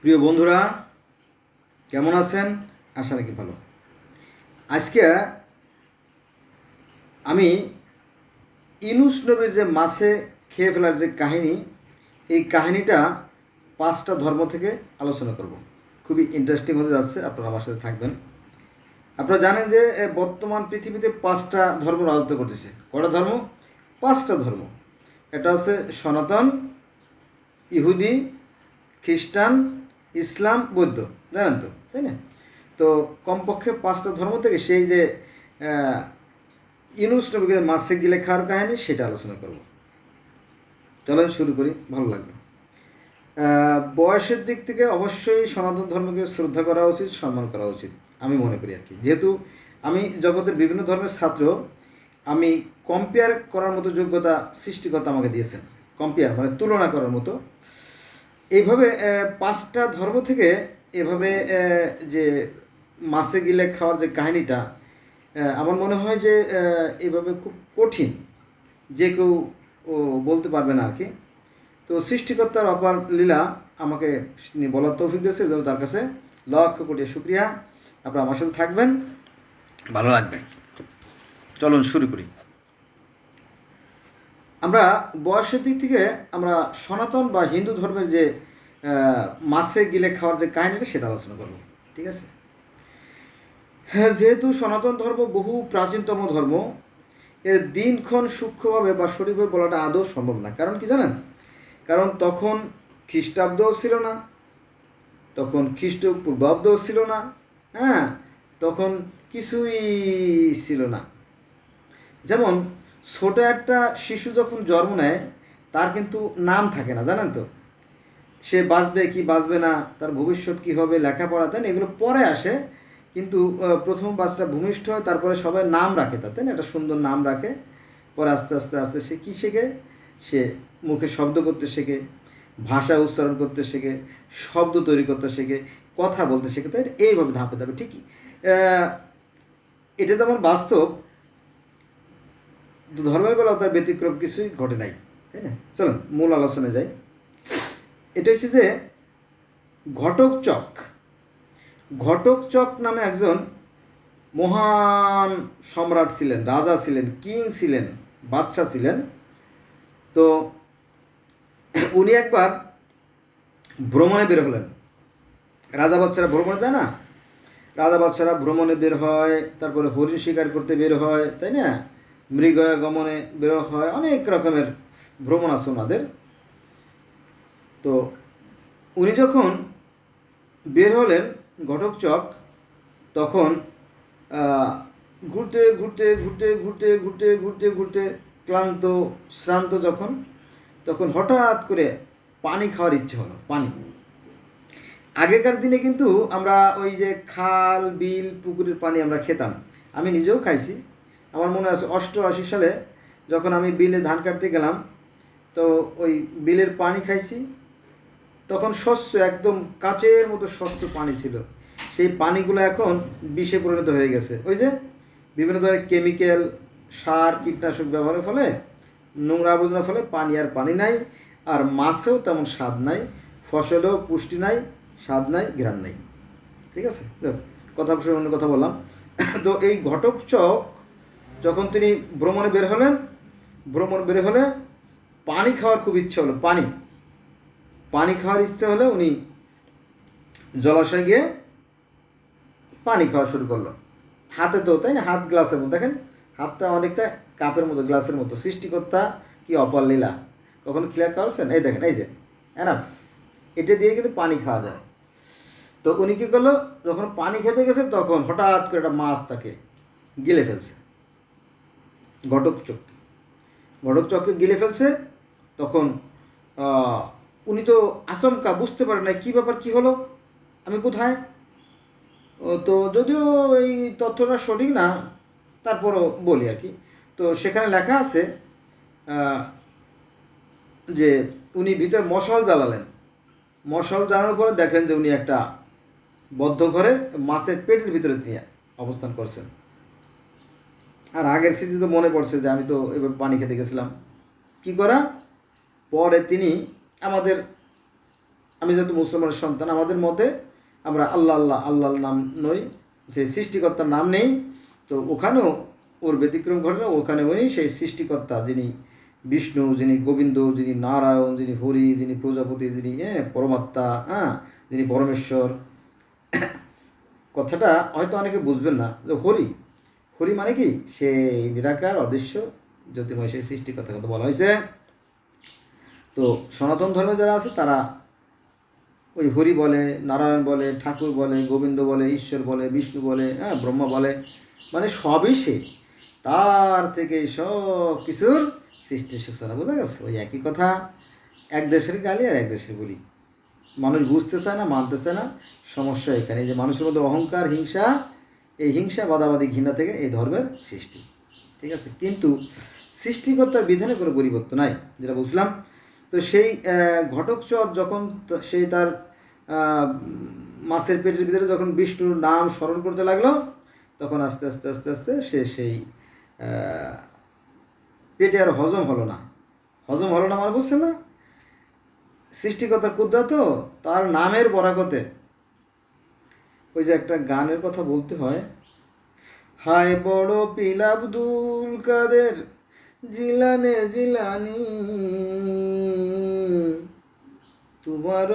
প্রিয় বন্ধুরা, কেমন আছেন? আশা রাখি ভালো। আজকে আমি ইউনূস নবীর যে মাছে খেয়ে ফেলার যে কাহিনী, এই কাহিনীটা 5টা ধর্ম থেকে আলোচনা করব। খুবই ইন্টারেস্টিং হতে যাচ্ছে, আপনারা আমার সাথে থাকবেন। আপনারা জানেন যে বর্তমান পৃথিবীতে 5টা ধর্ম রাজত্ব করতেছে। কটা ধর্ম? 5টা ধর্ম। এটা হচ্ছে সনাতন, ইহুদি, খ্রিস্টান, ইসলাম, বৌদ্ধ। জানেন তো, তাই না? তো কমপক্ষে 5টা ধর্ম থেকে সেই যে ইউনূস নবীকে মাছে গিলে খাওয়ার কাহিনী, সেটা আলোচনা করব। চলেন শুরু করি, ভালো লাগবে। বয়সের দিক থেকে অবশ্যই সনাতন ধর্মকে শ্রদ্ধা করা উচিত, সম্মান করা উচিত, আমি মনে করি আর কি। যেহেতু আমি জগতের বিভিন্ন ধর্মের ছাত্র, আমি কম্পেয়ার করার মতো যোগ্যতা সৃষ্টিকর্তা আমাকে দিয়েছেন। কম্পেয়ার মানে তুলনা করার মতো। এইভাবে 5টা ধর্ম থেকে এভাবে যে মাছে গিলে খাওয়ার যে কাহিনীটা, আমার মনে হয় যে এভাবে খুব কঠিন, যে কেউ বলতে পারবে না আর কি। তো সৃষ্টিকর্তার অপার লীলা আমাকে বলার তৌফিক দিয়েছে, যেন তার কাছে লক্ষ কোটি শুক্রিয়া। আপনারা আমার সাথে থাকবেন, ভালো লাগবে। চলুন শুরু করি। আমরা বয়সের দিক থেকে আমরা সনাতন বা হিন্দু ধর্মের যে মাছে গিলে খাওয়ার যে কাহিনীটা, সেটা আলোচনা করব, ঠিক আছে? হ্যাঁ, যেহেতু সনাতন ধর্ম বহু প্রাচীনতম ধর্ম, এর দিনক্ষণ সূক্ষ্মভাবে বা সঠিকভাবে বলাটা আদৌ সম্ভব না। কারণ কি জানেন? কারণ তখন খ্রিস্টাব্দও ছিল না, তখন খ্রিস্টপূর্বাব্দও ছিল না, হ্যাঁ, তখন কিছুই ছিল না। যেমন ছোট একটা শিশু যখন জন্ম নেয়, তার কিন্তু নাম থাকে না, জানেন তো? সে বাঁচবে কি বাঁচবে না, তার ভবিষ্যৎ কী হবে, লেখাপড়া, তাই না, এগুলো পরে আসে। কিন্তু প্রথম বাচ্চাটা ভূমিষ্ঠ হয়, তারপরে সবাই নাম রাখে তার, তাই না? একটা সুন্দর নাম রাখে। পরে আস্তে আস্তে আস্তে সে কী শেখে? সে মুখে শব্দ করতে শেখে, ভাষা উচ্চারণ করতে শেখে, শব্দ তৈরি করতে শেখে, কথা বলতে শেখে, তাই এইভাবে ধাপে ধাপে। ঠিকই এটা যেমন বাস্তব, ধর্মের বেলাও তার ব্যতিক্রম কিছুই ঘটে নাই, তাই না? চলুন মূল আলোচনায় যাই। এটা হচ্ছে যে ঘটোৎকচ। ঘটোৎকচ নামে একজন মহান সম্রাট ছিলেন, রাজা ছিলেন, কিং ছিলেন, বাদশাহ ছিলেন। তো উনি একবার ভ্রমণে বের হলেন। রাজা বাদশারা ভ্রমণে যায় না? রাজা বাদশারা ভ্রমণে বের হয়, তারপরে হরিণ শিকার করতে বের হয়, তাই না? মৃগ গমনে বের হয়, অনেক রকমের ভ্রমণ আছে ওনাদের। তো উনি যখন বের হলেন ঘটোৎকচ, তখন ঘুরতে ঘুরতে ঘুরতে ঘুরতে ঘুরতে ঘুরতে ঘুরতে ক্লান্ত শ্রান্ত তখন হঠাৎ করে পানি খাওয়ার ইচ্ছে হলো। পানি, আগেকার দিনে কিন্তু আমরা ওই যে খাল, বিল, পুকুরের পানি আমরা খেতাম। আমি নিজেও খাইছি। আমার মনে আছে 88 সালে যখন আমি বিলে ধান কাটতে গেলাম, তো ওই বিলের পানি খাইছি। তখন স্বচ্ছ, একদম কাচের মতো স্বচ্ছ পানি ছিল। সেই পানিগুলো এখন বিষে পরিণত হয়ে গেছে। ওই যে বিভিন্ন ধরনের কেমিক্যাল, সার, কীটনাশক ব্যবহারের ফলে, নোংরা আবর্জনার ফলে পানি আর পানি নাই, আর মাছেও তেমন স্বাদ নাই, ফসলেও পুষ্টি নাই, স্বাদ নাই, ঘ্রাণ নাই। ঠিক আছে, কথা অন্য কথা বললাম। তো এই ঘটোৎকচ যখন তিনি ভ্রমণে বের হলেন, ভ্রমণ বের হলে পানি খাওয়ার খুব ইচ্ছে হলো। পানি খাওয়ার ইচ্ছে হলে উনি জলাশয়ে গিয়ে পানি খাওয়া শুরু করলো। হাতে তো, তাই না, হাত গ্লাসের মতো, দেখেন হাতটা অনেকটা কাপের মতো, গ্লাসের মতো। সৃষ্টিকর্তা কি অপার লীলা, কখনো ক্লিয়ার করছেন? এই দেখেন, এই যে এনাফ, এটা দিয়ে কিন্তু পানি খাওয়া যায়। তো উনি কী করলো, যখন পানি খেতে গেছে তখন হঠাৎ করে একটা মাছ তাকে গিলে ফেলছে। ঘটোৎকচকে গিলে ফেলছে। তখন উনি তো আচমকা বুঝতে পারেন না কী ব্যাপার, কী হলো, আমি কোথায়। তো যদিও এই তথ্যটা সঠিক না, তারপরও বলি আর কি। তো সেখানে লেখা আছে যে উনি ভিতরে মশাল জ্বালালেন। মশাল জ্বালানোর পরে দেখলেন যে উনি একটা বদ্ধ ঘরে মাছের পেটের ভিতরে তিনি অবস্থান করছেন। আর আগের স্মৃতি তো মনে পড়ছে যে আমি তো এবার পানি খেতে গেছিলাম। কি করা, পরে তিনি আমাদের আমি যেহেতু মুসলমানের সন্তান, আমাদের মতে আমরা আল্লাহ আল্লাহ আল্লাহর নাম নই, সেই সৃষ্টিকর্তার নাম নেই। তো ওখানেও ওর ব্যতিক্রম ঘটে না, ওখানে উনি সেই সৃষ্টিকর্তা, যিনি বিষ্ণু, যিনি গোবিন্দ, যিনি নারায়ণ, যিনি হরি, যিনি প্রজাপতি, যিনি পরমাত্মা, যিনি পরমেশ্বর। কথাটা হয়তো অনেকে বুঝবেন না যে হরি, হরি মানে কি, সেই নিরাকার অদৃশ্য জ্যোতিময় সেই সৃষ্টিকর্তার কথা বলা হয়েছে। তো সনাতন ধর্মে যারা আছে তারা ওই হরি বলে, নারায়ণ বলে, ঠাকুর বলে, গোবিন্দ বলে, ঈশ্বর বলে, বিষ্ণু বলে, ব্রহ্মা বলে, মানে সবই সে, তার থেকে সব কিছুর সৃষ্টির সূচনা। বোঝা গেছে? ওই একই কথা, এক দেশের গালি আর এক দেশের বলি। মানুষ বুঝতে চায় না, মানতে চায় না। সমস্যা এখানে যে মানুষের মধ্যে অহংকার, হিংসা, এই হিংসা, বাদাবাদি, ঘৃণা থেকে এই ধর্মের সৃষ্টি। ঠিক আছে? কিন্তু সৃষ্টিকর্তার বিধানে কোনো পরিবর্তন নাই, যেটা বলছিলাম। তো সেই ঘটকচর যখন সেই তার মাছের পেটের ভিতরে যখন বিষ্ণুর নাম স্মরণ করতে লাগলো, তখন আস্তে আস্তে আস্তে আস্তে সে সেই পেটে আর হজম হলো না। হজম হলো না মানে বুঝছে না? সৃষ্টিকর্তার কুদরত, তো তার নামের বরাকতে। ওই যে একটা গানের কথা বলতে হয়, হায় বড় পীর আব্দুল কাদের জিলানে জিলানি, তোমার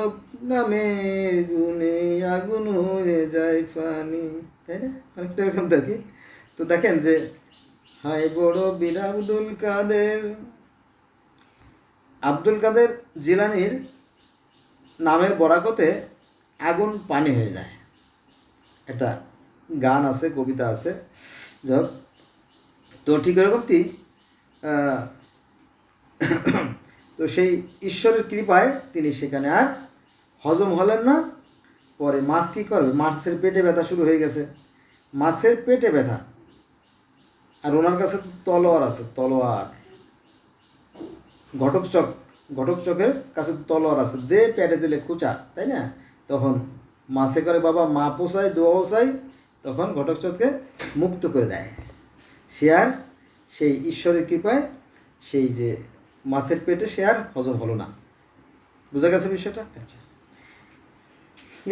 নামের গুণে আগুন হয়ে যায় পানি। তাই না? অনেকটা এরকম দেখি। তো দেখেন যে হায় বড় পীর আব্দুল কাদের, আব্দুল কাদের জিলানির নামের বরাকতে আগুন পানি হয়ে যায়। একটা গান আছে, কবিতা আছে। যাই হোক, তো ঠিক এরকমই তো সেই ঈশ্বরের কৃপায় তিনি সেখানে আর হজম হলেন না। পরে মাছ কী করবে? মাছের পেটে ব্যথা শুরু হয়ে গেছে, মাছের পেটে ব্যথা। আর ওনার কাছে তো তলোয়ার আছে, তলোয়ার। ঘটকচকের কাছে তো তলোয়ার আছে, দে পেটে দিলে খুচা, তাই না? তখন মাছে করে বাবা মা পোষায়, দোয়াও চাই, তখন ঘটকচককে মুক্ত করে দেয়। সে আর সেই ঈশ্বরের কৃপায় সেই যে মাছের পেটে সে আর হজম হলো না। বোঝা গেছে বিষয়টা? আচ্ছা,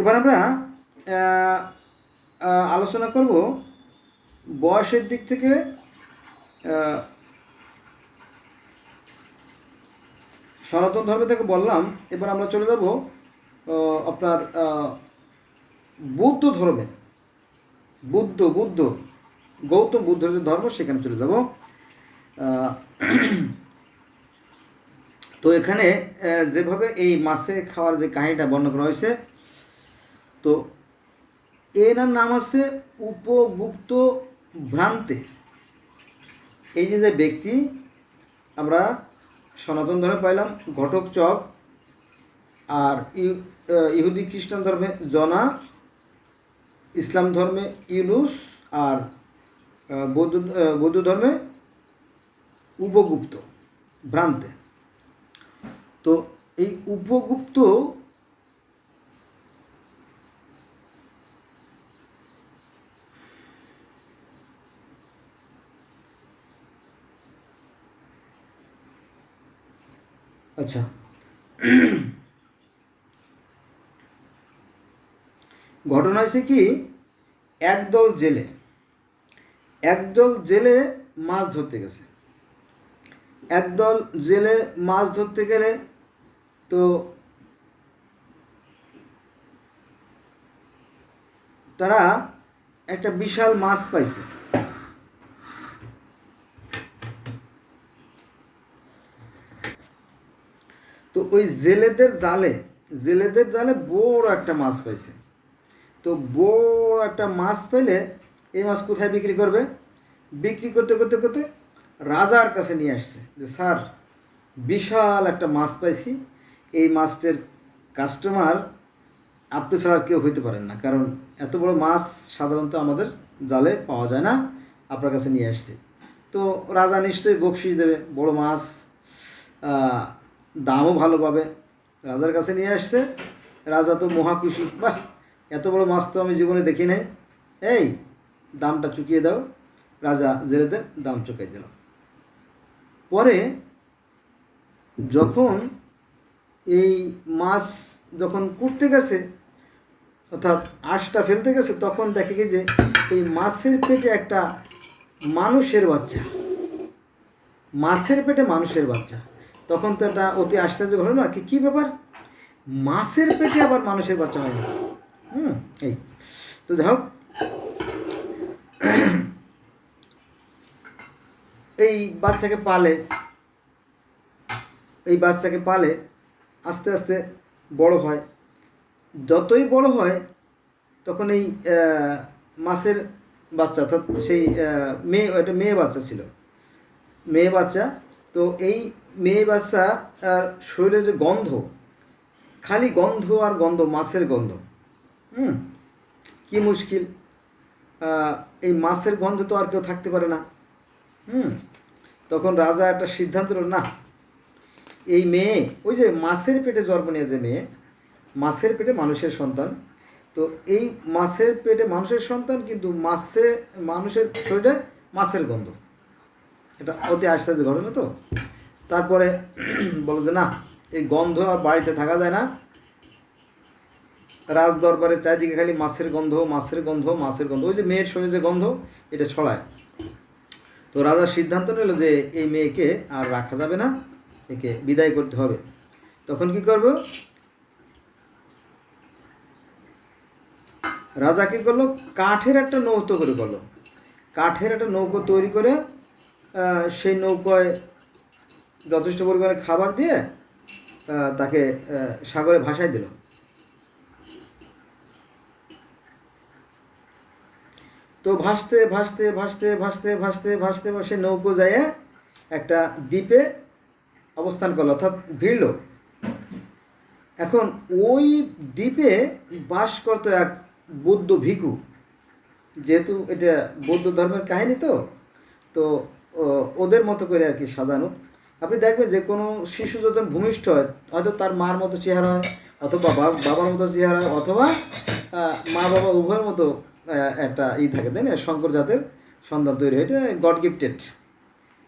এবার আমরা আলোচনা করব বয়সের দিক থেকে। সনাতন ধর্মে থেকে বললাম, এবার আমরা চলে যাব আপনার বৌদ্ধ ধর্মে। বুদ্ধ গৌতম বুদ্ধের যে ধর্ম, সেখানে চলে যাব। তো এখানে যেভাবে এই মাছে খাওয়ার যে কাহিনীটা বর্ণনা করা হয়েছে, তো এনার নাম আছে উপগুপ্ত ভ্রান্তে। এই যে ব্যক্তি আমরা সনাতন ধর্মে পাইলাম ঘটকচক, আর ইহুদি খ্রিস্টান ধর্মে জনা, ইসলাম ধর্মে ইউনুস, আর বৌদ্ধ ধর্মে উপগুপ্ত ভ্রান্তে। তো এই উপগুপ্ত আচ্ছা, ঘটনা হয়েছে কি, একদল জেলে মাছ ধরতে গেছে। একদল জেলে মাছ ধরতে গেলে তো তারা একটা বিশাল মাছ পাইছে। তো ওই জেলেদের জালে বড় একটা মাছ পাইছে। তো বড় একটা মাছ পেলে এই মাছ কোথায় বিক্রি করবে? বিক্রি করতে করতে করতে রাজার কাছে নিয়ে আসছে যে স্যার, বিশাল একটা মাছ পাইছি, এই মাছটার কাস্টমার আপনি ছাড়া কেউ হইতে পারেন না, কারণ এত বড় মাছ সাধারণত আমাদের জালে পাওয়া যায় না, আপনার কাছে নিয়ে আসছে। তো রাজা নিশ্চয়ই বকশিস দেবে, বড় মাছ, দামও ভালো পাবে। রাজার কাছে নিয়ে আসছে, রাজা তো মহা খুশি, বাহ, এত বড় মাছ তো আমি জীবনে দেখি নাই, এই দামটা চুকিয়ে দাও। রাজা জেলেদের দাম চুকিয়ে দিল। পরে যখন এই মাছ যখন কুটতে গেছে, অর্থাৎ আঁশটা ফেলতে গেছে, তখন দেখে কি যে এই মাছের পেটে একটা মানুষের বাচ্চা, মাছের পেটে মানুষের বাচ্চা। তখন তো এটা অতি আশ্চর্য ঘটনা, কি ব্যাপার, মাছের পেটে আবার মানুষের বাচ্চা হয় না। এই তো যাই হোক, এই বাচ্চাকে পালে, আস্তে আস্তে বড় হয়। যতই বড় হয় তখন এই মাছের বাচ্চা, অর্থাৎ সেই এটা মেয়ে বাচ্চা ছিল, মেয়ে বাচ্চা। তো এই মেয়ে বাচ্চা শরীরের যে গন্ধ, খালি গন্ধ আর গন্ধ, মাছের গন্ধ। কি মুশকিল, এই মাছের গন্ধ তো আর কেউ থাকতে পারে না। তখন রাজা একটা সিদ্ধান্ত নিল, না, এই মেয়ে, ওই যে মাছের পেটে জন্ম নিয়ে যে মেয়ে, মাছের পেটে মানুষের সন্তান, তো এই মাছের পেটে মানুষের সন্তান, কিন্তু মানুষের শরীরে মাছের গন্ধ, এটা অতি আশ্চর্য ঘটনা। তো তারপরে বলো যে না, এই গন্ধ আর বাড়িতে থাকা যায় না, রাজ দরবারে চারিদিকে খালি মাছের গন্ধ, মাছের গন্ধ, মাছের গন্ধ, ওই যে মেয়ের শরীরে যে গন্ধ, এটা ছড়ায়। তো রাজা সিদ্ধান্ত নিল যে এই মেয়েকে আর রাখা যাবে না, একে বিদায় করতে হবে। তখন কি করবো, রাজা কি করলো, কাঠের একটা নৌকো তৈরি করলো, কাঠের একটা নৌকো তৈরি করে সেই নৌকোয় যথেষ্ট পরিমাণে খাবার দিয়ে তাকে সাগরে ভাসায় দিল। তো ভাসতে ভাসতে ভাসতে ভাসতে ভাসতে ভাসতে ভাসে নৌকো যায় একটা দ্বীপে অবস্থান করলো, অর্থাৎ ভিড়ল। এখন ওই দ্বীপে বাস করতো এক বৌদ্ধ ভিক্ষু, যেহেতু এটা বৌদ্ধ ধর্মের কাহিনী, তো ওদের মতো করে আর কি সাজানো। আপনি দেখবেন যে কোনো শিশু যখন ভূমিষ্ঠ হয়, হয়তো তার মার মতো চেহারা হয়, অথবা বাবার মতো চেহারা হয়, অথবা মা বাবা উভয়ের মতো একটা থাকে, তাই না, শঙ্কর জাতের সন্তান তৈরি হয়, এটা গড গিফটেড।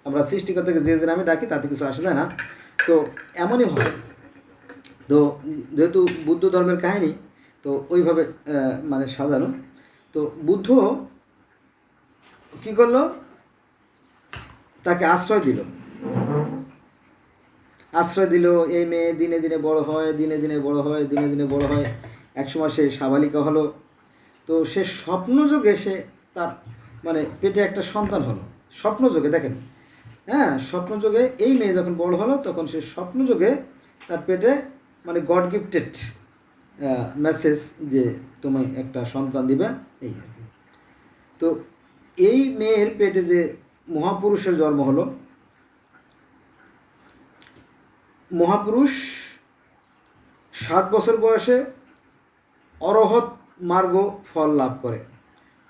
আমরা সৃষ্টিকর্তাকে যে নামে ডাকি তাতে কিছু আসা যায় না, তো এমনই হয়। তো যেহেতু বুদ্ধ ধর্মের কাহিনী, তো ওইভাবে মানে সাজানো। তো বুদ্ধ কি করলো, তাকে আশ্রয় দিল। এই মেয়ে দিনে দিনে বড় হয়, দিনে দিনে বড় হয়, দিনে দিনে বড় হয়। একসময় সে সাবালিকা হলো। তো সে স্বপ্নযোগে সে তার মানে পেটে একটা সন্তান হলো, স্বপ্নযোগে, দেখেন, হ্যাঁ, স্বপ্নযোগে এই মেয়ে যখন বড় হলো, তখন সে স্বপ্নযোগে তার পেটে মানে গড গিফটেড মেসেজ যে তুমি একটা সন্তান দিবে, এই আর কি। তো এই মেয়ের পেটে যে মহাপুরুষের জন্ম হলো, মহাপুরুষ 7 বছর বয়সে অরহৎ মার্গ ফল লাভ করে।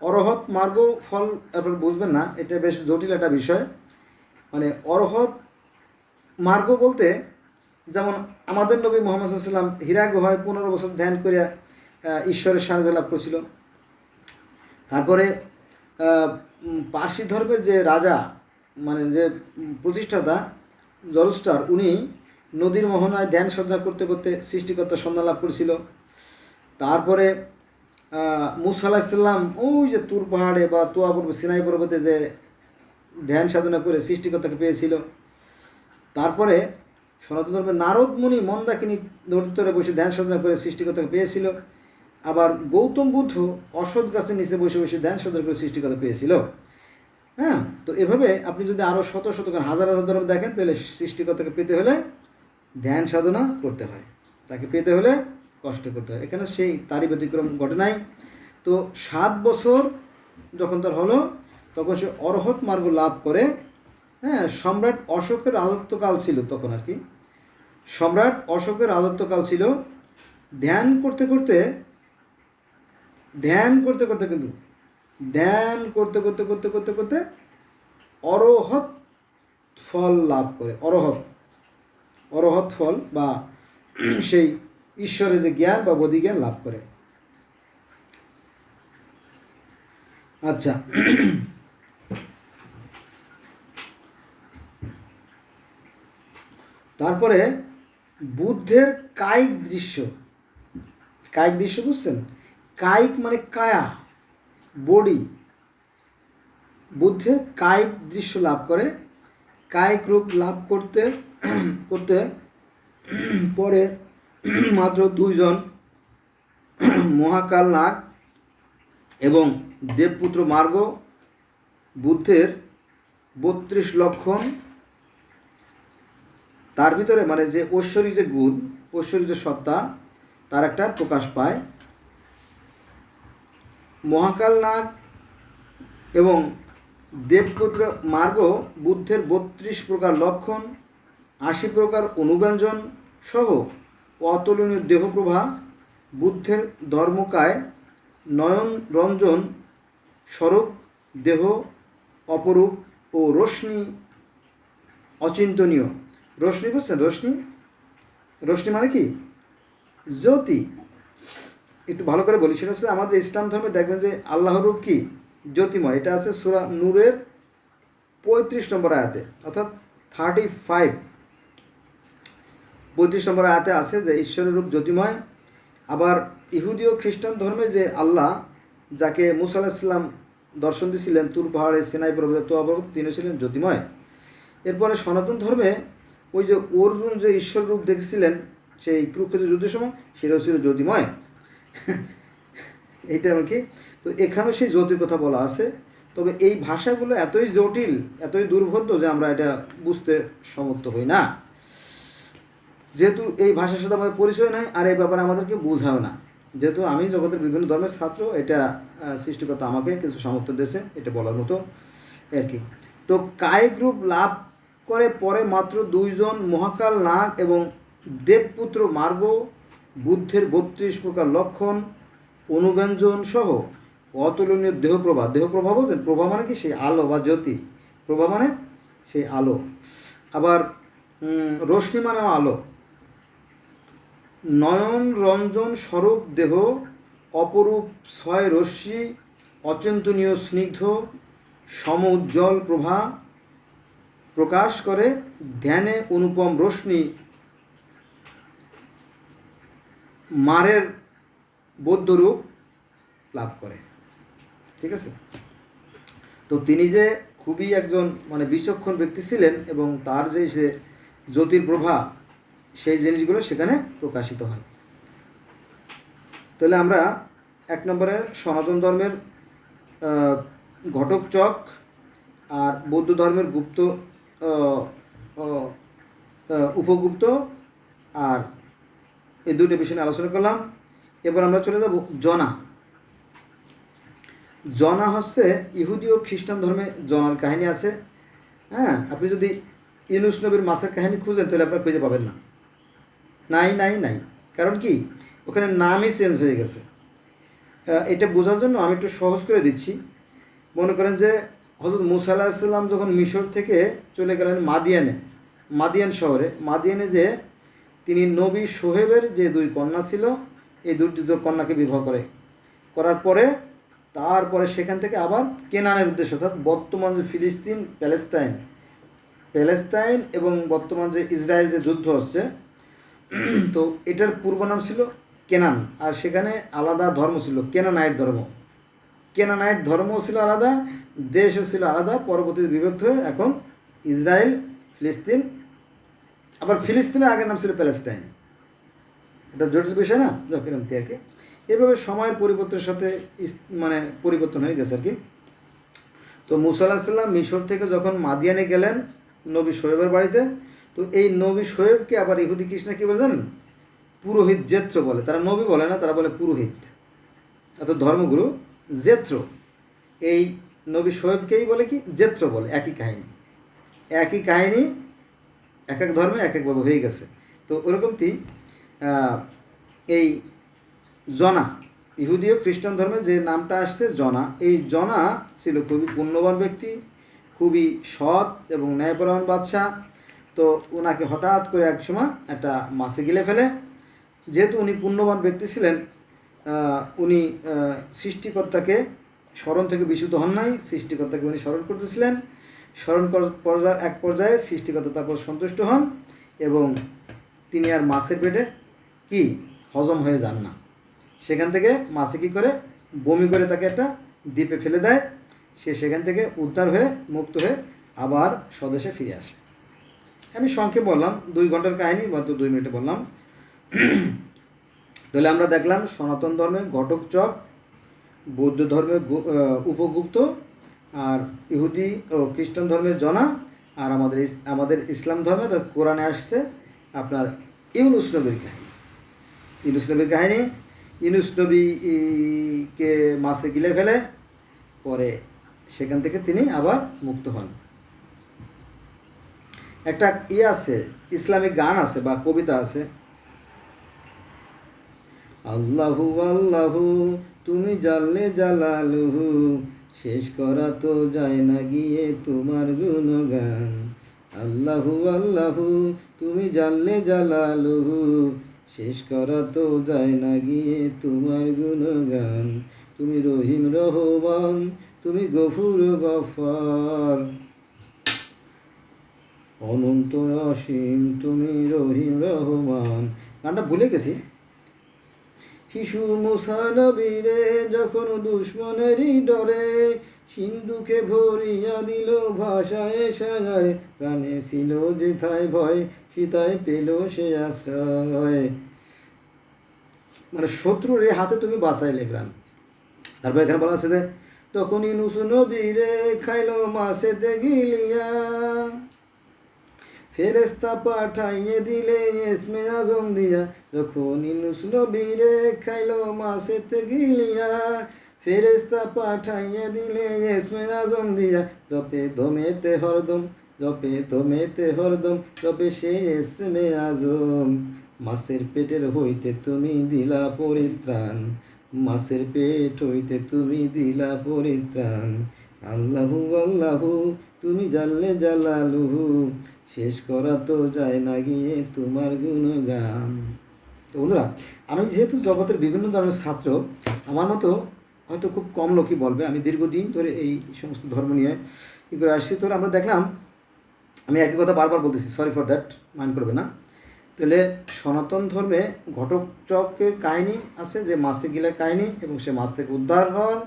অরহৎ মার্গ ফল আপনারা বুঝবেন না, এটা বেশ জটিল একটা বিষয়। মানে অরহৎ মার্গ বলতে, যেমন আমাদের নবী মুহাম্মদ সাল্লাল্লাহু আলাইহি ওয়াসাল্লাম হীরা গুহায় 15 বছর ধ্যান করে ঈশ্বরের সান্নিধ্য লাভ করেছিল। তারপরে পার্সি ধর্মের যে রাজা, মানে যে প্রতিষ্ঠাতা জরস্টার, উনি নদীর মোহনায় ধ্যান সাধনা করতে করতে সৃষ্টিকর্তার সন্ধান লাভ করেছিল। তারপরে মুসা আলাইহিস সালাম ওই যে তুর পাহাড়ে বা তোয়া পর্বত, সিনাই পর্বতে যে ধ্যান সাধনা করে সৃষ্টিকর্তাকে পেয়েছিল। তারপরে সনাতন ধর্মের নারদ মুনি মন্দাকিনী নদীর বসে ধ্যান সাধনা করে সৃষ্টিকর্তাকে পেয়েছিল। আবার গৌতম বুদ্ধ অশ্বত্থ গাছের নিচে বসে বসে ধ্যান সাধনা করে সৃষ্টিকর্তা পেয়েছিল। হ্যাঁ, তো এভাবে আপনি যদি আরও শত শত হাজার হাজার ধর্ম দেখেন, তাহলে সৃষ্টিকর্তাকে পেতে হলে ধ্যান সাধনা করতে হয়, তাকে পেতে হলে কষ্ট করতে হয়। এখানে সেই তারই ব্যতিক্রম ঘটে নাই। তো 7 বছর যখন তার হলো, তখন সে অরহৎ মার্গ লাভ করে। হ্যাঁ, সম্রাট অশোকের রাজত্বকাল ছিল তখন আর কি, সম্রাট অশোকের রাজত্বকাল ছিল। ধ্যান করতে করতে কিন্তু ধ্যান করতে করতে করতে করতে করতে অরহৎ ফল লাভ করে। অরহৎ ফল বা সেই ঈশ্বরের যে জ্ঞান বা বোধিজ্ঞান লাভ করে। আচ্ছা, তারপরে বুদ্ধের কায়িক দৃশ্য, কায়িক দৃশ্য বুঝছেন? কায়িক মানে কায়া, বডি। বুদ্ধের কায়িক দৃশ্য লাভ করে, কায়িক রূপ লাভ করতে করতে পরে মাত্র 2 জন মহাকাল নাগ এবং দেবপুত্র মার্গ বুদ্ধের 32 লক্ষণ, তার ভিতরে মানে যে ঐশ্বরিক যে গুণ, ঐশ্বরিক যে সত্তা, তার একটা প্রকাশ পায়। মহাকাল নাগ এবং দেবপুত্র মার্গ বুদ্ধের 32 প্রকার লক্ষণ, 80 প্রকার অনুব্যঞ্জন সহ অতুলনীয় দেহপ্রভা বুদ্ধের ধর্মকায় নয়ন রঞ্জন স্বরূপ দেহ অপরূপ ও রশ্মি অচিন্তনীয়। রশ্মি বুঝছেন? রশ্মি, রশ্মি মানে কি? জ্যোতি। একটু ভালো করে বলি, সেটা হচ্ছে আমাদের ইসলাম ধর্মে দেখবেন যে আল্লাহর রূপ কি? জ্যোতিময়। এটা আছে সূরা নূরের 35 নম্বর আয়াতে, অর্থাৎ 35 নম্বর আয়াতে আছে যে ঈশ্বরের রূপ জ্যোতিময়। আবার ইহুদি ও খ্রিস্টান ধর্মের যে আল্লাহ, যাকে মুসা আলাইহিস সালাম দর্শন দিয়েছিলেন তুর পাহাড়ে, সিনাই পর্বতে, তোয়া পর্বতে, তিনি ছিলেন জ্যোতিময়। এরপরে সনাতন ধর্মে ওই যে অর্জুন যে ঈশ্বর রূপ দেখেছিলেন সেই কুরুক্ষেত্র যুদ্ধের সময়, সেটাও ছিল জ্যোতিময়। এইটা আর কি। তো এখানেও সেই জ্যোতির কথা বলা আছে। তবে এই ভাষাগুলো এতই জটিল, এতই দুর্বোধ্য যে আমরা এটা বুঝতে সমর্থ হই না, যেহেতু এই ভাষার সাথে আমাদের পরিচয় নাই, আর এই ব্যাপারে আমাদেরকে বোঝাও না। যেহেতু আমি জগতের বিভিন্ন ধর্মের ছাত্র, এটা সৃষ্টিকর্তা আমাকে কিছু সামর্থ্য দিয়েছে এটা বলার মতো আর কি। তো কায়িক রূপ লাভ করে পরে মাত্র 2 জন মহাকাল নাগ এবং দেবপুত্র মার্গ বুদ্ধের 32 প্রকার লক্ষণ, অনুব্যঞ্জন সহ অতুলনীয় দেহপ্রভা। দেহপ্রভা বলছেন? প্রভা মানে কি? সেই আলো বা জ্যোতি। প্রভা মানে সেই আলো। আবার রশ্মি মানেও আলো। নয়ন রঞ্জন স্বরূপ দেহ অপরূপ 6 রশ্মি অচিন্তনীয় স্নিগ্ধ সম উজ্জ্বল প্রভা প্রকাশ করে ধ্যানে অনুপম রশ্মি মারের বৌদ্ধরূপ লাভ করে। ঠিক আছে? তো তিনি যে খুবই একজন মানে বিচক্ষণ ব্যক্তি ছিলেন এবং তার যে সে জ্যোতির প্রভা, সেই জিনিসগুলো সেখানে প্রকাশিত হয়। তাহলে আমরা 1 নম্বরে সনাতন ধর্মের ঘটক চক আর বৌদ্ধ ধর্মের গুপ্ত উপগুপ্ত আর এই দুটো বিষয় নিয়ে আলোচনা করলাম। এবার আমরা চলে যাব জনা। জনা হচ্ছে ইহুদি ও খ্রিস্টান ধর্মে জনার কাহিনী আছে। হ্যাঁ, আপনি যদি ইউনুস নবীর মাছের কাহিনী খুঁজেন তাহলে আপনারা খুঁজে পাবেন না। নাই নাই নাই। কারণ কি? ওখানে নামই চেঞ্জ হয়ে গেছে। এটা বোঝার জন্য আমি একটু সহজ করে দিচ্ছি। মনে করেন যে হযরত মুসা আলাইহিস সালাম যখন মিশর থেকে চলে গেলেন মাদিয়ান শহরে, মাদিয়ানে যে তিনি নবী শোহেবের যে 2 কন্যা ছিল, এই 2 কন্যাকে বিবাহ করার পরে তারপরে সেখান থেকে আবার কেনানের উদ্দেশ্যে, অর্থাৎ বর্তমান যে ফিলিস্তিন, প্যালেস্তাইন এবং বর্তমান যে ইসরায়েল যে যুদ্ধ হচ্ছে, তো এটার পূর্ব নাম ছিল কেনান। আর সেখানে আলাদা ধর্ম ছিল, কেনানাইট ধর্ম। কেনানাইট ধর্মও ছিল আলাদা, দেশও ছিল আলাদা। পরবর্তীতে বিভক্ত হয়ে এখন ইসরায়েল, ফিলিস্তিন। আবার ফিলিস্তিনের আগের নাম ছিল প্যালেস্টাইন। এটা জটিল বিষয় না, এরকম আর কি। এভাবে সময়ের পরিবর্তনের সাথে মানে পরিবর্তন হয়ে গেছে আর কি। তো মুসা আলাইহিস সালাম মিশর থেকে যখন মাদিয়ানে গেলেন নবী শোয়েবের বাড়িতে, তো এই নবী শোয়েবকে আবার ইহুদি খ্রিস্টান কী বলে জানেন? পুরোহিত জেত্র বলে। তারা নবী বলে না, তারা বলে পুরোহিত, অর্থাৎ ধর্মগুরু জেত্র। এই নবী শোয়েবকেই বলে কি? জেত্র বলে। একই কাহিনী এক এক ধর্মে এক একভাবে হয়ে গেছে। তো ওরকমটি এই জনা, ইহুদি ও খ্রিস্টান ধর্মে যে নামটা আসছে জনা, এই জনা ছিল খুবই পুণ্যবান ব্যক্তি, খুবই সৎ এবং ন্যায়পরায়ণ বাদশাহ। তো ওনাকে হঠাৎ করে এক সময় একটা মাছে গিলে ফেলে। যেহেতু উনি পুণ্যবান ব্যক্তি ছিলেন, উনি সৃষ্টিকর্তাকে স্মরণ থেকে বিশুদ্ধ হন নাই, সৃষ্টিকর্তাকে উনি স্মরণ করতেছিলেন। স্মরণ করার এক পর্যায়ে সৃষ্টিকর্তা তারপর সন্তুষ্ট হন এবং তিনি আর মাছের পেটে কি হজম হয়ে যান না। সেখান থেকে মাছে কী করে বমি করে তাকে একটা দ্বীপে ফেলে দেয়, সে সেখান থেকে উদ্ধার হয়ে মুক্ত হয়ে আবার স্বদেশে ফিরে আসে। আমি সংক্ষেপ বললাম, 2 ঘন্টার কাহিনী মাত্র 2 মিনিটে বললাম। তাহলে আমরা দেখলাম সনাতন ধর্মে ঘটোৎকচ, বৌদ্ধ ধর্মে উপগুপ্ত, আর ইহুদি ও খ্রিস্টান ধর্মের জনা, আর আমাদের ইসলাম ধর্মে কোরআনে আসছে আপনার ইউনুস নবীর কাহিনী। ইউনুস নবীর কাহিনী, ইউনুস নবীকে মাছে গিলে ফেলে, পরে সেখান থেকে তিনি আবার মুক্ত হন। একটা আছে, ইসলামিক গান আছে বা কবিতা আছে, আল্লাহু আল্লাহু তুমি জাল্লে জালালুহু, শেষ করা তো যায় না গিয়ে তোমার গুণগান। আল্লাহু আল্লাহু তুমি জাল্লে জালালুহু, শেষ করা তো যায় না গিয়ে তোমার গুণগান। তুমি রহিম রহমান, তুমি গফুর গফার, অনন্ত অসীম তুমি রহিম রহমান। গানটা ভুলে গেছি। শিশু মুসা নবীরে যখন দুশ্মনেরই ডরে, সিন্ধুকে ভরিয়া দিল ভাষায় সাগরে, প্রাণে ছিল যেথায় ভয় সীতায় পেল সে আশ্রয়। মানে শত্রুর হাতে তুমি বাঁচাইলে প্রাণ। তারপর এখানে বলা আছে যে তখন ইউনুস নবীরে খাইল মাছেতে গিলিয়া, ফেরেস্তা পাঠাইয়ে দিলে ইসমে আজম দিয়া। যখন ইউনুস নবীরে খাইল মাছেতে গিলিয়া, ফেরেস্তা পাঠাইয়ে দিলে ইসমে আজম দিয়া। জপে দমেতে হরদম, জপে দমেতে হরদম, জপে সে ইসমে আজম। মাছের পেটের হইতে তুমি দিলা পরিত্রাণ, মাছের পেট হইতে তুমি দিলা পরিত্রাণ। আল্লাহু আল্লাহু তুমি জাল্লে জালালুহু, শেষ করা তো যায় না গিয়ে তোমার গুণগান। তো বন্ধুরা, আমি যেহেতু জগতের বিভিন্ন ধরনের ছাত্র, আমার মতো হয়তো খুব কম লোকই বলবে। আমি দীর্ঘদিন ধরে এই সমস্ত ধর্ম নিয়ে কী করে আসছি। তো আমরা দেখলাম, আমি একই কথা বারবার বলতেছি, সরি ফর দ্যাট, মাইন্ড করবে না। তাহলে সনাতন ধর্মে ঘটোৎকচের কাহিনী আছে, যে মাছে গিলা কাহিনী, এবং সে মাছ থেকে উদ্ধার হন।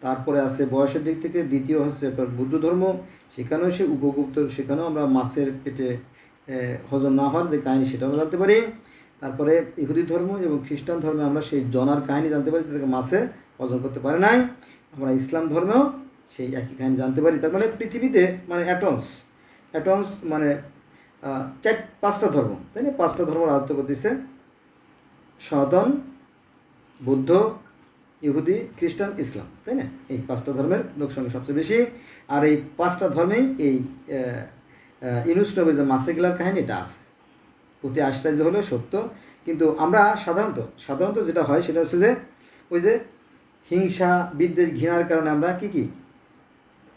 তারপরে আছে বয়সের দিক থেকে দ্বিতীয় হচ্ছে বৌদ্ধ ধর্ম, সেখানেও সে উপগুপ্ত, সেখানেও আমরা মাছের পেটে হজম না হওয়ার যে কাহিনী সেটা আমরা জানতে পারি। তারপরে ইহুদি ধর্ম এবং খ্রিস্টান ধর্মে আমরা সেই জনার কাহিনী জানতে পারি, তাদেরকে মাছে হজম করতে পারে নাই। আমরা ইসলাম ধর্মেও সেই একই কাহিনী জানতে পারি। তার মানে পৃথিবীতে মানে অ্যাটমস মানে 5টা ধর্ম, তাই না? 5টা ধর্ম রাজত্ব করতেছে, সনাতন, বৌদ্ধ, ইহুদি, খ্রিস্টান, ইসলাম, তাই না? এই 5টা ধর্মের লোক সংখ্যা সবচেয়ে বেশি। আর এই 5টা ধর্মেই এই ইউনুস নবীর যে মাছে গিলার কাহিনী এটা আছে। অতি আশ্চর্য হলেও সত্য। কিন্তু আমরা সাধারণত যেটা হয় সেটা হচ্ছে যে ওই যে হিংসা, বিদ্বেষ, ঘৃণার কারণে আমরা কি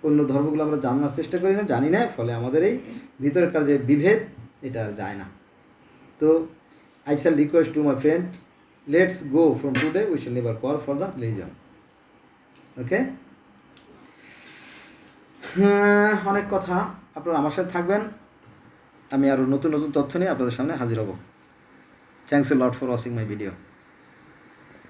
অন্য ধর্মগুলো আমরা জানার চেষ্টা করি না, জানি না, ফলে আমাদের এই ভিতরকার যে বিভেদ এটা আর যায় না। তো I shall request to my friend, let's go from today, we shall never quarrel for the religion. ওকে, অনেক কথা। আপনারা আমার সাথে থাকবেন, আমি আরও নতুন নতুন তথ্য নিয়ে আপনাদের সামনে হাজির হব। Thanks a lot for watching my video.